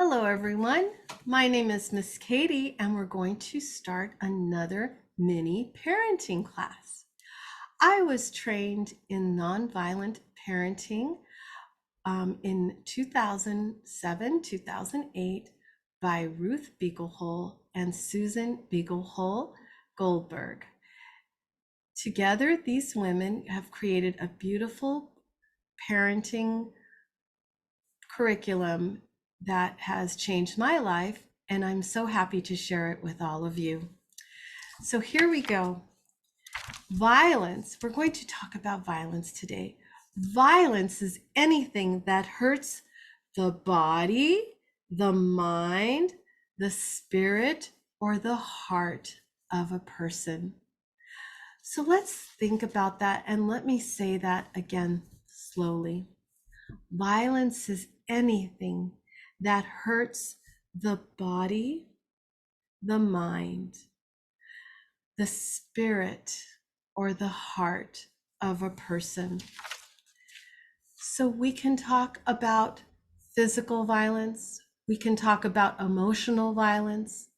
Hello, everyone. My name is Miss Katie, and we're going to start another mini parenting class. I was trained in nonviolent parenting in 2007, 2008 by Ruth Beaglehole and Susan Beaglehole Goldberg. Together, these women have created a beautiful parenting curriculum that has changed my life, and I'm so happy to share it with all of you. So here we go. Violence. We're going to talk about violence today. Violence is anything that hurts the body, the mind, the spirit, or the heart of a person. So let's think about that, and let me say that again slowly. Violence is anything that hurts the body, the mind, the spirit, or the heart of a person. So we can talk about physical violence, we can talk about emotional violence,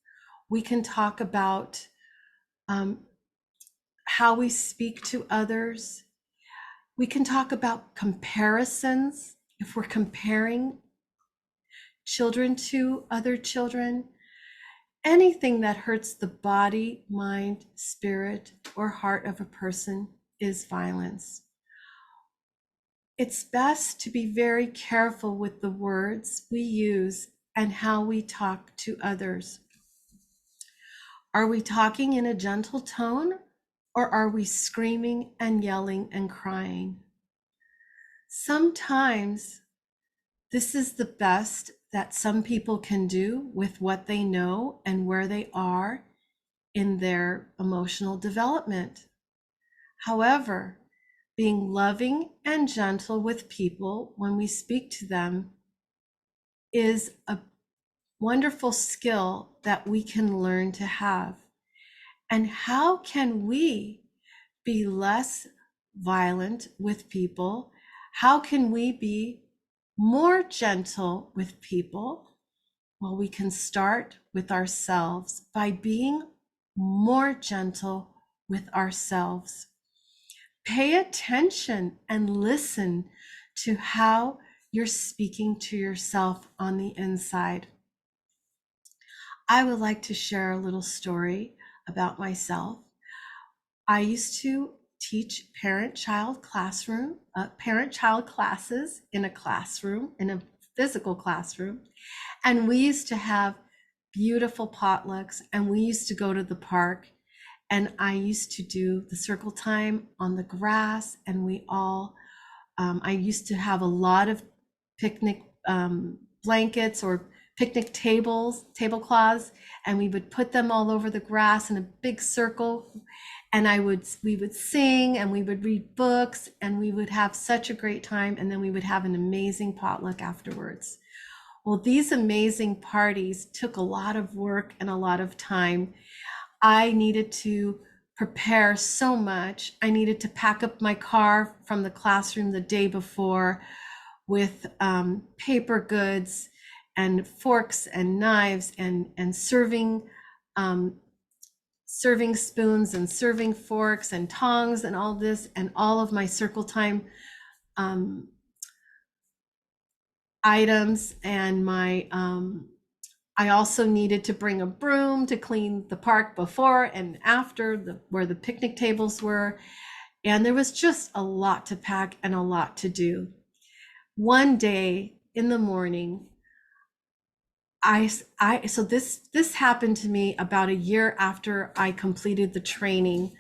we can talk about how we speak to others, we can talk about comparisons, if we're comparing children to other children. Anything that hurts the body, mind, spirit, or heart of a person is violence. It's best to be very careful with the words we use and how we talk to others. Are we talking in a gentle tone, or are we screaming and yelling and crying? Sometimes this is the best that some people can do with what they know and where they are in their emotional development. However, being loving and gentle with people when we speak to them is a wonderful skill that we can learn to have. And how can we be less violent with people? How can we be more gentle with people? Well, we can start with ourselves by being more gentle with ourselves. Pay attention and listen to how you're speaking to yourself on the inside. I would like to share a little story about myself. I used to teach parent-child classes in a classroom, in a physical classroom. And we used to have beautiful potlucks, and we used to go to the park, and I used to do the circle time on the grass, and I used to have a lot of picnic blankets or picnic tablecloths, and we would put them all over the grass in a big circle, and we would sing, and we would read books, and we would have such a great time, and then we would have an amazing potluck afterwards. Well, these amazing parties took a lot of work and a lot of time. I needed to prepare so much. I needed to pack up my car from the classroom the day before with paper goods and forks and knives and serving spoons and serving forks and tongs and all this, and all of my circle time items, and I also needed to bring a broom to clean the park before and after where the picnic tables were. And there was just a lot to pack and a lot to do. One day in the morning, so this happened to me about a year after I completed the training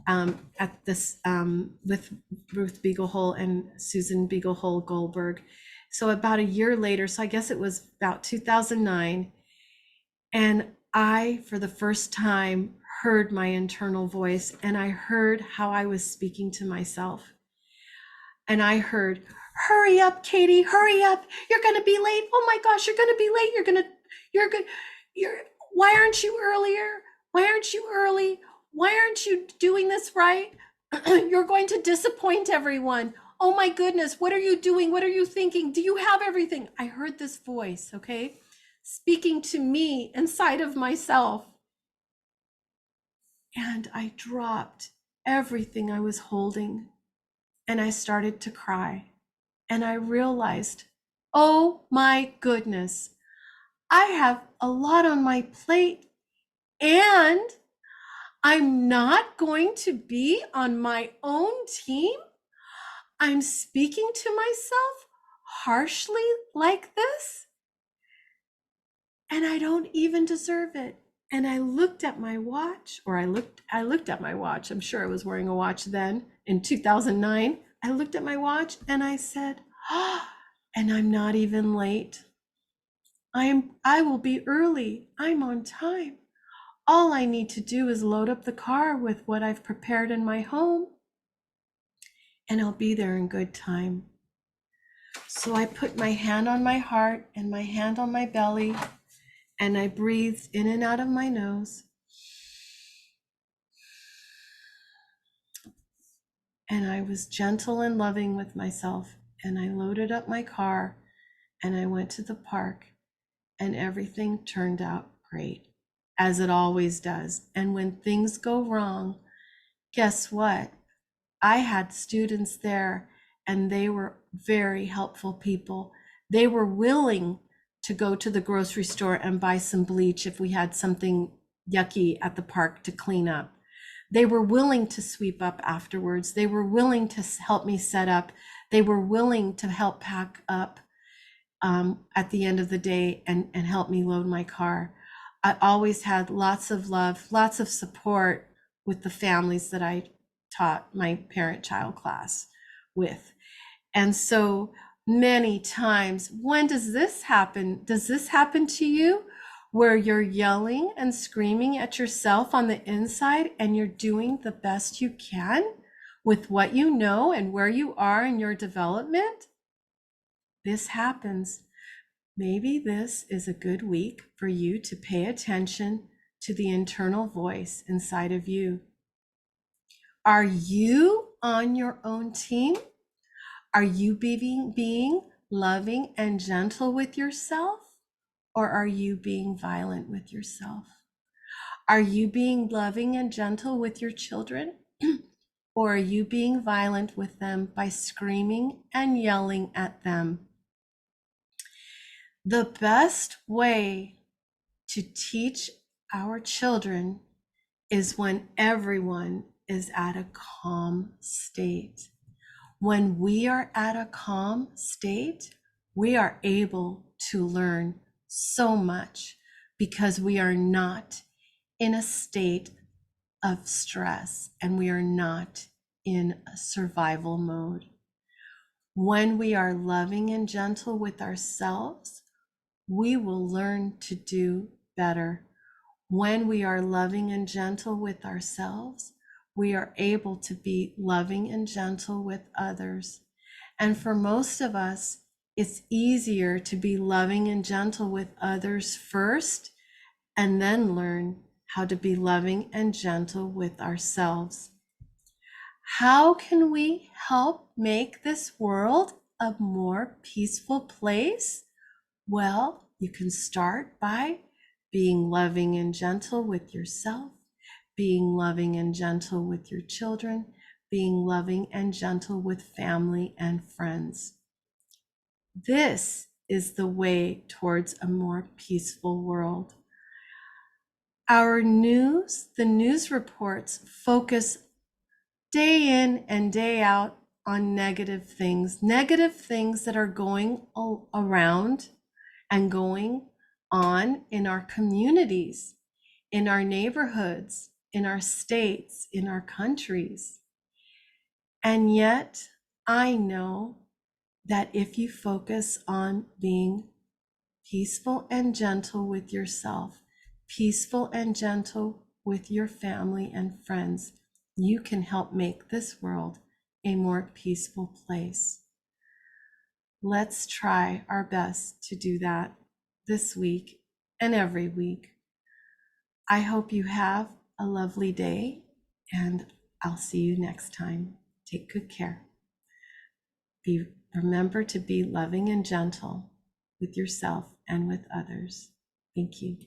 at this with Ruth Beaglehole and Susan Beaglehole Goldberg. So about a year later, so I guess it was about 2009, and I, for the first time, heard my internal voice, and I heard how I was speaking to myself. And I heard, "Hurry up, Katie, hurry up. You're going to be late. Oh my gosh, you're going to be late. Why aren't you earlier? Why aren't you early? Why aren't you doing this right? You're going to disappoint everyone. Oh my goodness, what are you doing? What are you thinking? Do you have everything?" I heard this voice, okay? speaking to me inside of myself. And I dropped everything I was holding and I started to cry. And I realized, oh my goodness, I have a lot on my plate and I'm not going to be on my own team. I'm speaking to myself harshly like this, and I don't even deserve it. And I looked at my watch, or I looked at my watch. I'm sure I was wearing a watch then in 2009. I looked at my watch and I said, "Ah, and I'm not even late. I will be early. I'm on time. All I need to do is load up the car with what I've prepared in my home, and I'll be there in good time." So I put my hand on my heart and my hand on my belly, and I breathed in and out of my nose. And I was gentle and loving with myself. And I loaded up my car and I went to the park, and everything turned out great, as it always does. And when things go wrong, guess what? I had students there and they were very helpful people. They were willing to go to the grocery store and buy some bleach if we had something yucky at the park to clean up. They were willing to sweep up afterwards. They were willing to help me set up. They were willing to help pack up at the end of the day and help me load my car. I always had lots of love, lots of support with the families that I taught my parent-child class with. And so many times, when does this happen? Does this happen to you, where you're yelling and screaming at yourself on the inside and you're doing the best you can with what you know and where you are in your development? This happens. Maybe this is a good week for you to pay attention to the internal voice inside of you. Are you on your own team? Are you being loving and gentle with yourself? Or are you being violent with yourself? Are you being loving and gentle with your children? Or are you being violent with them by screaming and yelling at them? The best way to teach our children is when everyone is at a calm state. When we are at a calm state, we are able to learn so much because we are not in a state of stress and we are not in a survival mode. When we are loving and gentle with ourselves, we will learn to do better. When we are loving and gentle with ourselves, we are able to be loving and gentle with others. And for most of us, it's easier to be loving and gentle with others first, and then learn how to be loving and gentle with ourselves. How can we help make this world a more peaceful place? Well, you can start by being loving and gentle with yourself, being loving and gentle with your children, being loving and gentle with family and friends. This is the way towards a more peaceful world. Our news, the news reports, focus day in and day out on negative things that are going around and going on in our communities, in our neighborhoods, in our states, in our countries. And yet, I know that if you focus on being peaceful and gentle with yourself, peaceful and gentle with your family and friends, you can help make this world a more peaceful place. Let's try our best to do that this week and every week. I hope you have a lovely day, and I'll see you next time. Take good care. Remember to be loving and gentle with yourself and with others. Thank you.